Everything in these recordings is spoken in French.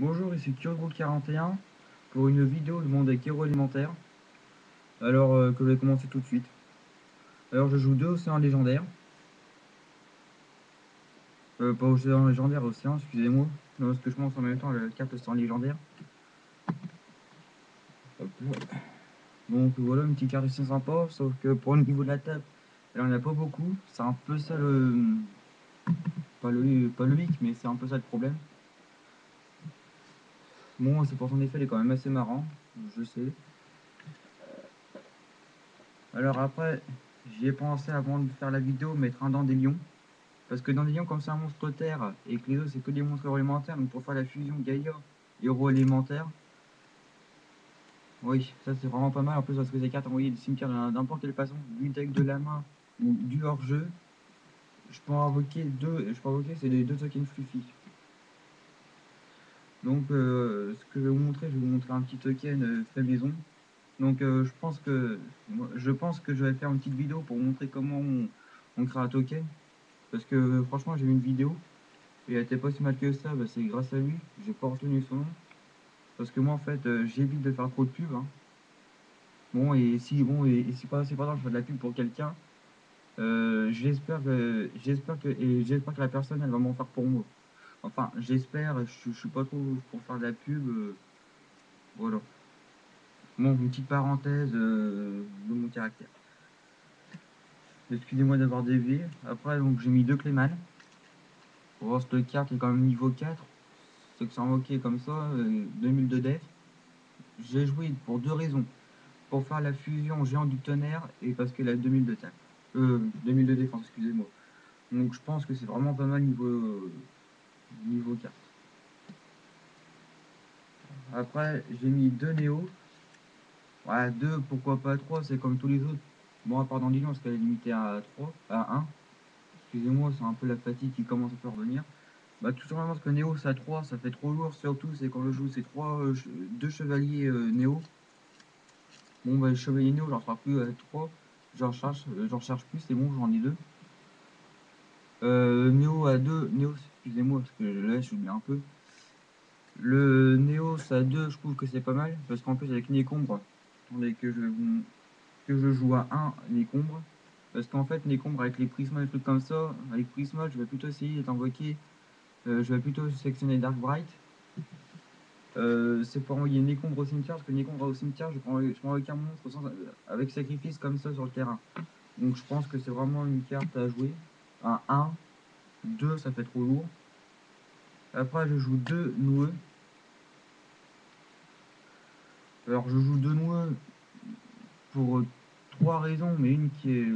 Bonjour, ici Kyogro41 pour une vidéo de mon deck héros alimentaire. Alors que je vais commencer tout de suite. Alors je joue deux océans légendaires. Pas océan légendaire, océan, excusez-moi. Non, parce que je pense en même temps la carte océan légendaire. Hop là. Donc voilà, une petite carte assez sympa, sauf que pour le niveau de la table, elle en a pas beaucoup. C'est un peu ça le. Pas le hic, mais c'est un peu ça le problème. Bon, c'est pour son effet, elle est quand même assez marrant, je sais. Alors après, j'y ai pensé avant de faire la vidéo, mettre un Dandelion. Parce que Dandelion, comme c'est un monstre terre, et que les autres c'est que des monstres élémentaires, donc pour faire la fusion Gaïa, héros élémentaire, oui, ça c'est vraiment pas mal. En plus, parce que ces cartes envoyées du cimetière de n'importe quelle façon, du deck de la main ou du hors-jeu, je peux invoquer c'est les deux tokens Fluffy. Donc, ce que je vais vous montrer, je vais vous montrer un petit token fait maison. Donc, je pense que je vais faire une petite vidéo pour vous montrer comment on crée un token. Parce que franchement, j'ai vu une vidéo. Et elle était pas si mal que ça, bah, c'est grâce à lui, j'ai pas retenu son nom. Parce que moi en fait, j'évite de faire trop de pub, hein. Bon, et si par exemple je fais de la pub pour quelqu'un, j'espère que la personne elle va m'en faire pour moi. Enfin, j'espère, je suis pas trop pour faire de la pub, voilà. Bon, une petite parenthèse de mon caractère. Excusez-moi d'avoir dévié. Après, donc j'ai mis deux Clément. Pour voir cette carte est quand même niveau 4. C'est que c'est invoqué comme ça, 2000 de def. J'ai joué pour deux raisons. Pour faire la fusion géant du tonnerre et parce qu'elle a 2000 de tacle. 2000 de défense, excusez-moi. Donc je pense que c'est vraiment pas mal niveau carte. Après, j'ai mis deux Néo. Ouais, deux, pourquoi pas trois, c'est comme tous les autres. Bon, à part Dandelion, parce qu'elle est limitée à 3, à un. Excusez-moi, c'est un peu la fatigue qui commence à faire revenir. Bah, tout simplement parce que Néo, ça 3, ça fait trop lourd. Surtout, c'est quand je joue ces deux chevaliers Néo. Bon, bah, les chevaliers Néo, j'en ferai plus à 3. J'en cherche plus, c'est bon, j'en ai deux. Néo à 2, Néo, excusez-moi parce que là j'oublie un peu. Le Néo à 2, je trouve que c'est pas mal parce qu'en plus avec Nécombre, attendez que je joue à 1 Nécombre. Parce qu'en fait, Nécombre avec les prismas et des trucs comme ça, avec Prisma, je vais plutôt essayer d'invoquer, je vais plutôt sélectionner Dark Bright. C'est pour envoyer Nécombre au cimetière parce que Nécombre au cimetière, je peux envoyer un monstre avec sacrifice comme ça sur le terrain. Donc je pense que c'est vraiment une carte à jouer. Un 1, 2, ça fait trop lourd. Après, je joue deux noueux. Alors, je joue deux noueux pour trois raisons, mais une qui est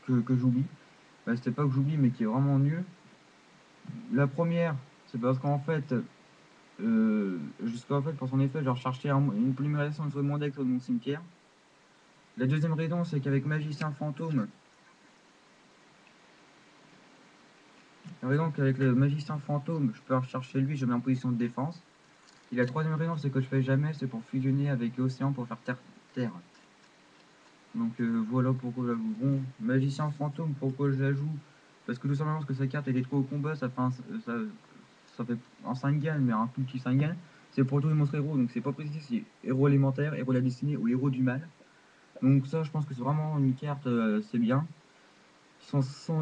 que j'oublie. Bah, c'était pas que j'oublie, mais qui est vraiment nulle. La première, c'est parce qu'en fait, jusqu'en fait, pour son effet, j'ai recherché une polymérisation sur mon deck sur mon cimetière. La deuxième raison, c'est qu'avec Magicien Fantôme, la raison qu'avec le Magicien Fantôme, je peux rechercher lui, je mets en position de défense. Et la troisième raison, c'est que je fais jamais, c'est pour fusionner avec Océan pour faire Terre. Donc voilà pourquoi je la joue. Bon, Magicien Fantôme, pourquoi je la joue? Parce que tout simplement parce que sa carte elle est trop au combat, ça fait un 5 gain, mais un tout petit 5 gain. C'est pour tous les monstres héros, donc c'est pas précis si héros élémentaire, héros de la destinée ou héros du mal. Donc ça je pense que c'est vraiment une carte, c'est bien.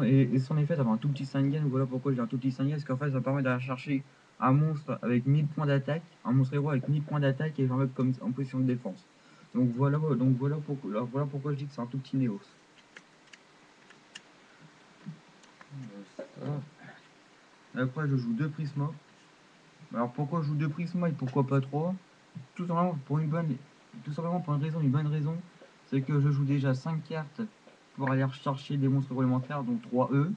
Et son effet, ça fait un tout petit 5 gain, voilà pourquoi j'ai un tout petit 5 gain, parce qu'en fait ça permet d'aller chercher un monstre avec 1000 points d'attaque, un monstre héros avec 1000 points d'attaque et j'en comme en position de défense. Donc voilà pourquoi je dis que c'est un tout petit Néos. Après, je joue deux Prisma. Alors pourquoi je joue deux Prisma et pourquoi pas trois? Tout simplement tout simplement pour une bonne raison, c'est que je joue déjà 5 cartes pour aller rechercher des monstres élémentaires, donc 3 E,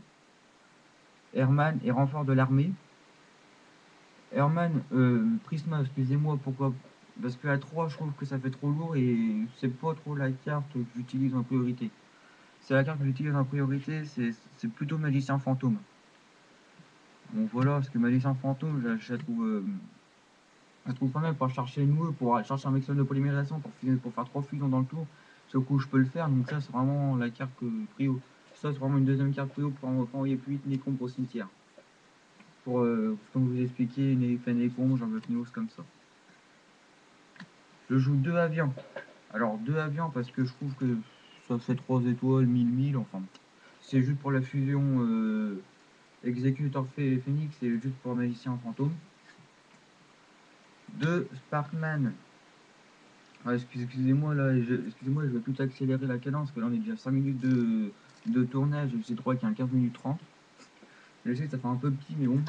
Herman et renfort de l'armée. Herman, Prisma, excusez-moi, pourquoi? Parce que à 3, je trouve que ça fait trop lourd et c'est pas trop la carte que j'utilise en priorité. C'est la carte que j'utilise en priorité, c'est plutôt Magicien Fantôme. Bon voilà, parce que Magicien Fantôme, je trouve pas mal pour chercher une pour aller chercher un maximum de polymérisation pour faire 3 fusions dans le tour. Sauf que je peux le faire, donc ça c'est vraiment la carte prio. Ça c'est vraiment une deuxième carte prio pour envoyer plus vite Nécombre au cimetière. pour, comme je vous ai expliqué, une Fenneco, j'en veux news comme ça. Je joue 2 avions. Alors 2 avions parce que je trouve que ça fait 3 étoiles, 1000, enfin. C'est juste pour la fusion Executor Phoenix et juste pour Magicien Fantôme. 2 Sparkman. Ah, excusez-moi là, excusez-moi, je vais tout accélérer la cadence, parce que là on est déjà 5 minutes de tournage, j'ai droit qu'il y a 15 minutes 30. Je sais que ça fait un peu petit, mais bon.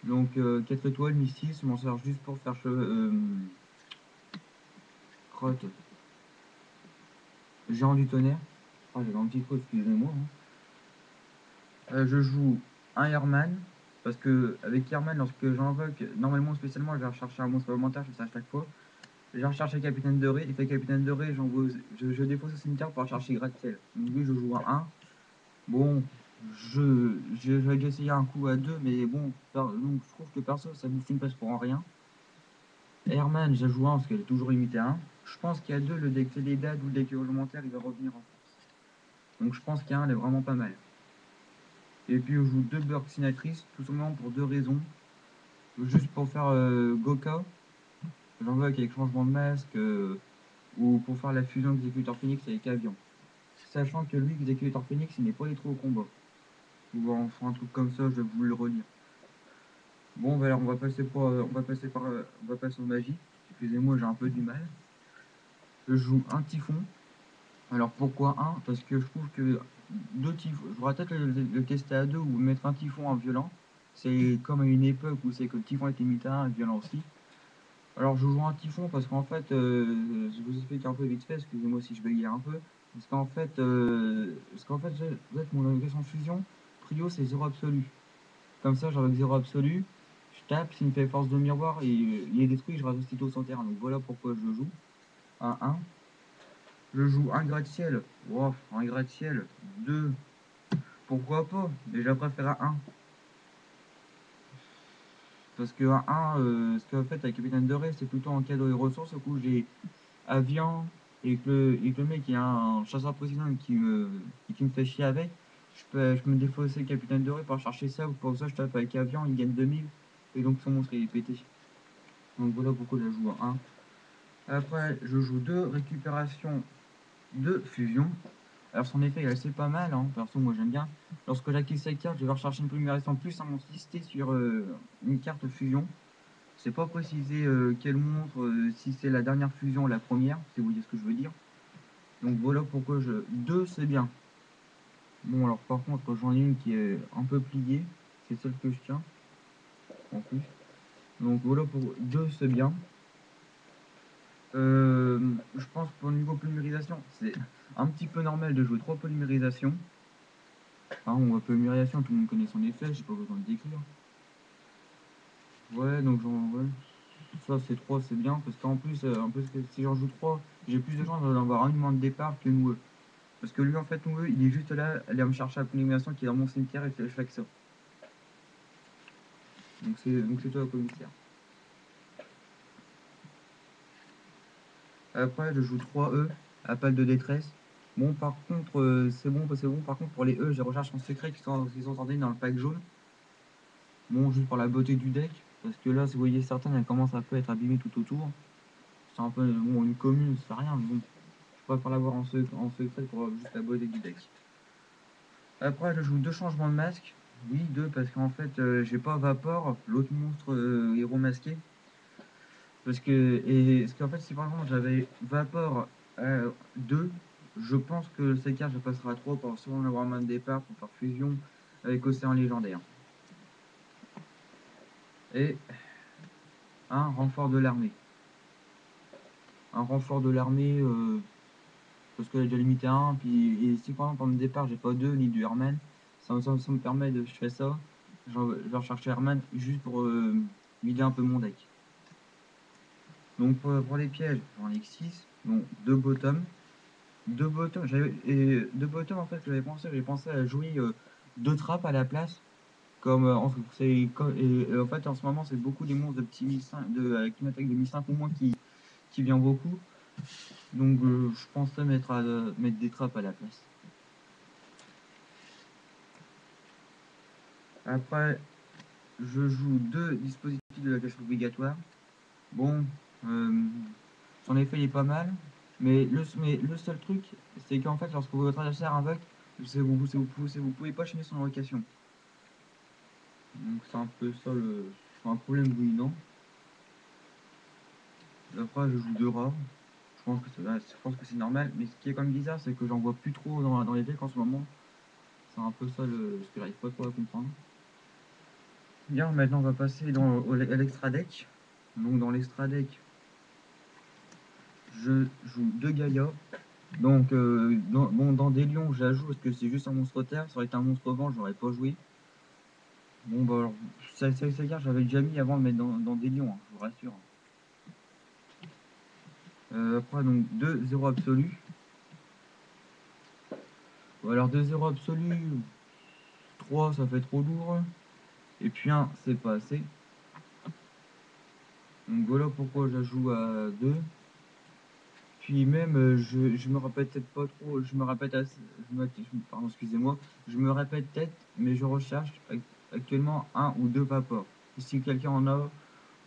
Donc 4 étoiles, Mystis, je m'en sers juste pour faire crotte. Géant du tonnerre. Ah, j'avais un petit creux, excusez-moi. Je joue un Airman, parce que avec Airman, lorsque j'invoque, normalement spécialement, je vais rechercher un monstre supplémentaire, je fais ça à chaque fois. J'ai recherché Capitaine de Ré, et fait Capitaine de Ré, je défausse au cimetière pour rechercher Gratte-Ciel. Donc lui, je joue à 1. Bon, j'avais déjà essayé un coup à 2, mais bon, donc je trouve que perso, ça bouffe une place pour en rien. Herman, j'ai joué 1 parce qu'elle est toujours limitée à 1. Je pense qu'il y a 2, le deck Célébad ou le deck réglementaire, il va revenir en force. Donc je pense qu'il y a 1, elle est vraiment pas mal. Et puis je joue 2 Burk Sinatrice, tout simplement pour 2 raisons. Juste pour faire Goka, j'invoque avec changement de masque, ou pour faire la fusion Executor Phoenix avec Avion. Sachant que lui, Executor Phoenix, il n'est pas trop au combat. Ou on fera un truc comme ça, je vais vous le relire. Bon, bah alors on va passer en magie. Excusez-moi, j'ai un peu du mal. Je joue un typhon. Alors pourquoi un? Parce que je trouve que deux typhons, je pourrais peut-être le tester à deux ou mettre un typhon en violent. C'est comme à une époque où c'est que le typhon était mis à un et violent aussi. Alors je joue un typhon parce qu'en fait, je vous explique un peu vite fait, excusez-moi si je bégaye un peu. Vous êtes mon agresssion fusion, prio c'est 0 absolu. Comme ça, j'aurai 0 absolu, je tape, s'il me fait force de miroir et il est détruit, je rase aussitôt son terrain. Donc voilà pourquoi je joue. Un 1. Je joue un gratte-ciel. Wow, un gratte-ciel. 2. Pourquoi pas? Mais je préfère un 1. Parce que un 1, ce qu'en fait avec Capitaine de Ré, c'est plutôt en cadeau et ressources. Au coup, j'ai Avian et que le mec il a un chasseur président qui me fait chier avec. Je peux me défausser Capitaine de Ré pour chercher ça. Ou pour ça, je tape avec Avian, il gagne 2000. Et donc son monstre il est pété. Donc voilà pourquoi je joue à 1. Après, je joue 2 récupérations de fusion. Alors son effet est assez pas mal, hein. Perso moi j'aime bien. Lorsque j'active cette carte, je vais rechercher une polymérisation plus à mon listé sur une carte fusion. C'est pas précisé quel monstre, si c'est la dernière fusion ou la première, si vous voyez ce que je veux dire. Donc voilà pourquoi 2 c'est bien. Bon alors par contre j'en ai une qui est un peu pliée, c'est celle que je tiens en plus. Donc voilà pour 2 c'est bien. Je pense pour le niveau polymérisation, c'est un petit peu normal de jouer 3 polymérisations. Hein, on voit polymérisation, tout le monde connaît son effet, j'ai pas besoin de décrire. Ouais, donc ouais. Ça c'est 3 c'est bien, parce qu'en plus, si j'en joue 3 j'ai plus de chances d'en avoir un moins de départ que Noueux. Parce que lui en fait Noueux, il est juste là, elle vient me chercher la polymérisation qui est dans mon cimetière et je fais que ça. Donc c'est toi le commissaire. Après je joue 3 E, appel de détresse. Bon par contre c'est bon par contre pour les E, j'ai recherche en secret qui sont sortis dans le pack jaune. Bon juste pour la beauté du deck, parce que là si vous voyez certaines elles commencent à peu être abîmées tout autour. C'est un peu bon, une commune, c'est rien, mais bon. Je préfère l'avoir en secret pour juste la beauté du deck. Après je joue 2 changements de masque. Oui 2 parce qu'en fait j'ai pas Vapor, l'autre monstre héros masqué. Parce qu'en fait si par exemple j'avais Vapor 2, je pense que cette carte je passerai à 3 pour sûrement avoir main de départ pour faire fusion avec Océan Légendaire. Et un renfort de l'armée. Un renfort de l'armée parce qu'elle est déjà limitée à 1, puis et si par exemple en départ j'ai pas 2 ni du Herman, ça me permet de je fais ça, je vais rechercher Herman juste pour vider un peu mon deck. Donc pour les pièges, j'en ai 6, bon 2 bottom. 2 bottom, deux bottom en fait j'avais pensé à jouer 2 trappes à la place. Comme en fait en ce moment c'est beaucoup des monstres de petits 1005 qui m'attaquent de 1005 ou moins qui vient beaucoup. Donc je pensais mettre des trappes à la place. Après, je joue 2 dispositifs de la classe obligatoire. Bon, son effet il est pas mal, mais le seul truc, c'est qu'en fait, lorsque votre adversaire invoque, vous pouvez pas chaîner son invocation. Donc c'est un peu ça un problème, oui, non. Après, je joue 2 rares. Je pense que c'est normal, mais ce qui est quand même bizarre, c'est que j'en vois plus trop dans les decks en ce moment. C'est un peu ça ce que j'arrive pas trop à comprendre. Bien, maintenant on va passer à l'extra deck. Donc dans l'extra deck, je joue 2 Gaïa. Donc dans des lions, j'ajoute parce que c'est juste un monstre terre. Ça aurait été un monstre vent, j'aurais pas joué. Bon bah alors, ces cartes j'avais déjà mis avant de mettre dans des lions, hein, je vous rassure. Après donc 2 0 absolu. Bon, alors 2 0 absolu, 3 ça fait trop lourd. Et puis 1 c'est pas assez. Donc voilà pourquoi je la joue à 2. Puis même, je me répète peut-être pas trop, je me répète assez, pardon, excusez-moi, je me répète peut-être, mais je recherche actuellement 1 ou 2 vapors. Et si quelqu'un en a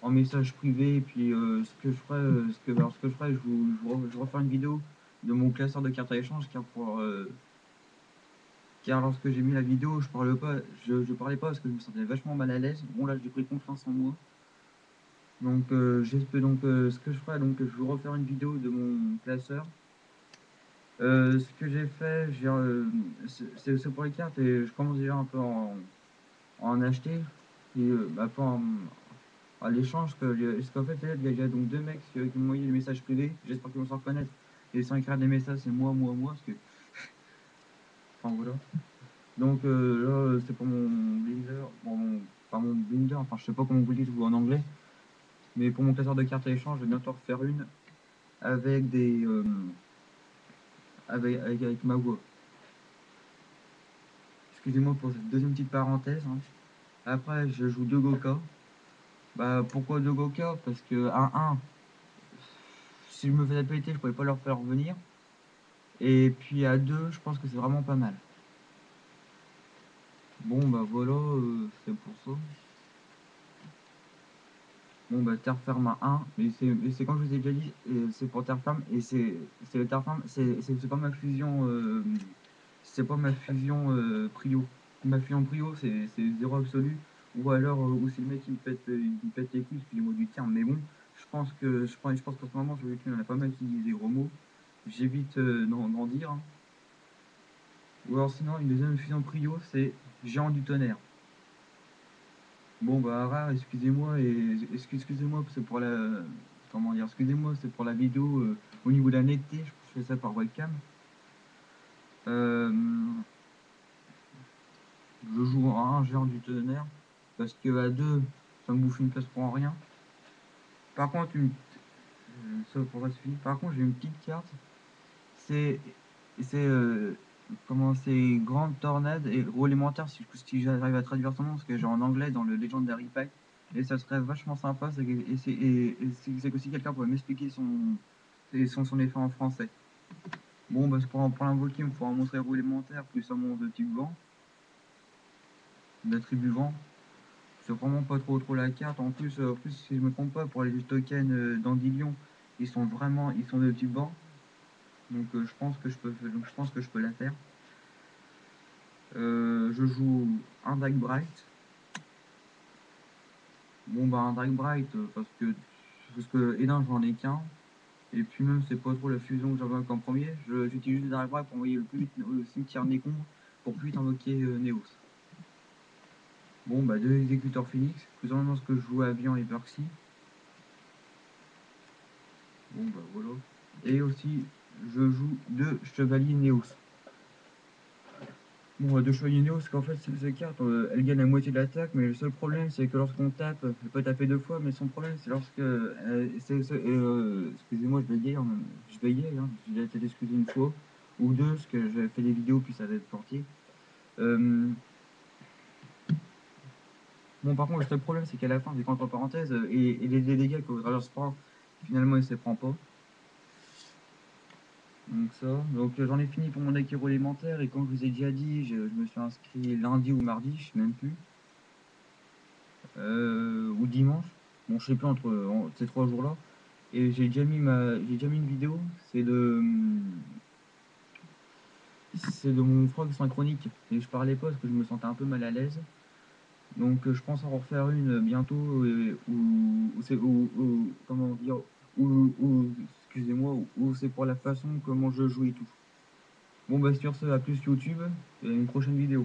en message privé, et puis ce que je ferai, ce que je ferai, je referai une vidéo de mon classeur de cartes à échange, car lorsque j'ai mis la vidéo, je parlais pas parce que je me sentais vachement mal à l'aise. Bon là, j'ai pris confiance en moi. Donc, j'espère donc ce que je ferai, donc je vais vous refaire une vidéo de mon classeur. Ce que j'ai fait, c'est pour les cartes et je commence déjà un peu à en acheter. Et bah, pas à l'échange, parce qu'en fait, là, il y a déjà donc 2 mecs qui m'ont envoyé des messages privés. J'espère qu'ils vont s'en reconnaître. Et sans écrire des messages, c'est moi, parce que. Enfin voilà. Donc là, c'est pour mon blinder. Pas mon blinder, enfin je sais pas comment vous le dites vous en anglais. Mais pour mon classeur de cartes à échange, je vais bientôt refaire une avec des. Avec ma voix. Excusez-moi pour cette deuxième petite parenthèse, hein. Après, je joue 2 Goka. Bah, pourquoi 2 Goka? Parce que, un, si je me faisais péter, je pouvais pas leur faire revenir. Et puis à 2, je pense que c'est vraiment pas mal. Bon, bah voilà, c'est pour ça. Bon, bah Terreferme à 1, mais c'est comme je vous ai déjà dit, c'est pour Terreferme, et c'est le Terreferme, c'est pas ma fusion, c'est pas ma fusion Prio. Ma fusion Prio, c'est 0 absolu, ou alors, ou c'est le mec qui me pète les couilles, excusez-moi du terme, mais bon, je pense qu'en ce moment, sur YouTube, il y en a pas mal qui disent des gros mots, j'évite d'en dire, hein. Ou alors sinon, une deuxième fusion Prio, c'est Géant du Tonnerre. Bon bah rare, excusez-moi excusez-moi, c'est pour la comment dire, excusez-moi, c'est pour la vidéo au niveau de la netteté, je fais ça par webcam. Euh, je joue à un géant du tonnerre parce que à 2 ça me bouffe une place pour en rien. Par contre ça pour suffire. Par contre j'ai une petite carte, c'est c'est comment c'est Grande Tornade et Gros élémentaire si j'arrive à traduire son nom parce que j'ai en anglais dans le Legendary Pack. Et ça serait vachement sympa, c'est que si quelqu'un pourrait m'expliquer son effet en français. Bon, bah, pour l'invoquer, il me faut un monstre héros élémentaire plus un monstre de type vent, d'attribut vent. C'est vraiment pas trop la carte. En plus, si je me trompe pas, pour les tokens d'Andilion, ils sont de type vent. Donc, je pense que je peux la faire. Je joue un Dark Bright. Bon, bah, un Dark Bright, parce que Hénin, j'en ai qu'un. Et puis même, c'est pas trop la fusion que j'avais en premier. J'utilise le Dark Bright pour envoyer le plus vite au cimetière Nécombre pour plus vite invoquer Néos. Bon, bah, 2 exécuteurs Phoenix, plus ou moins ce que je jouais à Vian et Percy. Bon, bah, voilà. Et aussi, je joue 2 chevaliers Néos. Bon, 2 chevaliers Néos, parce qu'en fait, cette carte, elle gagne la moitié de l'attaque, mais le seul problème, c'est que lorsqu'on tape, elle peut taper 2 fois, mais son problème, c'est lorsque. Excusez-moi, je bégayais, hein, j'ai été excusé une fois, ou deux, parce que j'avais fait des vidéos, puis ça avait être porté. Bon, par contre, le seul problème, c'est qu'à la fin, des entre parenthèses, et les dégâts que votre se prend, finalement, il ne se prend pas. Donc ça, donc j'en ai fini pour mon deck héros élémentaire, et comme je vous ai déjà dit, je me suis inscrit lundi ou mardi, je sais même plus. ou dimanche. Bon, je sais plus ces 3 jours-là. Et j'ai déjà mis une vidéo. C'est de mon frog synchronique. Et je parlais pas parce que je me sentais un peu mal à l'aise. Donc je pense en refaire une bientôt comment dire excusez-moi où c'est pour la façon comment je joue et tout. Bon bah sur ce à plus YouTube et à une prochaine vidéo.